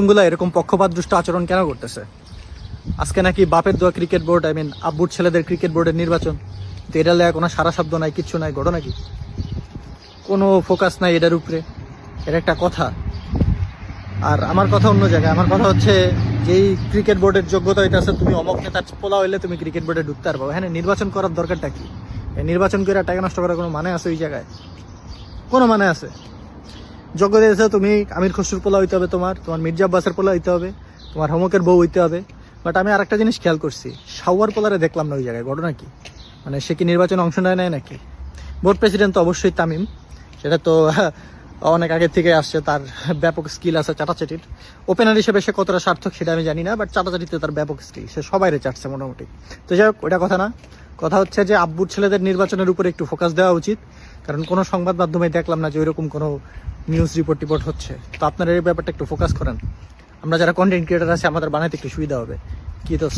গুলা এরকম পক্ষপাত দুষ্ট আচরণ কেন করতেছে? আজকে নাকি বাপের দোয়া ক্রিকেট বোর্ড, আব্বুর ছেলেদের ক্রিকেট বোর্ডের নির্বাচন, তো এটা লেগে কোনো সারা শব্দ নাই, কিচ্ছু নাই, ঘটনা কি? কোনো ফোকাস নাই এটার উপরে। এটা একটা কথা। আর আমার কথা অন্য জায়গায়। আমার কথা হচ্ছে, যেই ক্রিকেট বোর্ডের যোগ্যতা হইতেছে, তুমি অমক নেতার পোলা হইলে তুমি ক্রিকেট বোর্ডে ঢুকতে পারবো। হ্যাঁ, নির্বাচন করার দরকারটা কি? নির্বাচন করে টাকা নষ্ট করার কোনো মানে আছে ওই জায়গায়? কোনো মানে আছে? যোগ্যতা দিয়েছে, তুমি আমির খসরুর পোলা হইতে হবে, তোমার মির্জা আব্বাসের পোলা হইতে হবে, তোমার হোমকের বউ হইতে হবে। বাট আমি আরেকটা জিনিস খেয়াল করছি, শাওয়ার পোলারে দেখলাম না ওই জায়গায়। ঘটনা কি? সে কি নির্বাচনে অংশ নেয় নাকি? বোর্ড প্রেসিডেন্ট তো অবশ্যই তামিম, সেটা তো অনেক আগে থেকে আসছে, তার ব্যাপক স্কিল আছে চাটাচাটির। ওপেনার হিসেবে সে কতটা সার্থক সেটা আমি জানি না, বাট চাটাচাটিতে তার ব্যাপক স্কিল, সে সবাইরে চাটছে মোটামুটি। তো যাই হোক, ওটা কথা না। কথা হচ্ছে যে আব্বুর ছেলেদের নির্বাচনের উপরে একটু ফোকাস দেওয়া উচিত, কারণ কোনো সংবাদ মাধ্যমে দেখলাম না যে ওইরকম কোনো নিউজ রিপোর্ট হচ্ছে। তো আপনারা এই ব্যাপারটা একটু ফোকাস করেন। আমরা যারা কন্টেন্ট ক্রিয়েটার আছে, আমাদের বানাইতে একটু সুবিধা হবে। কি দোষ?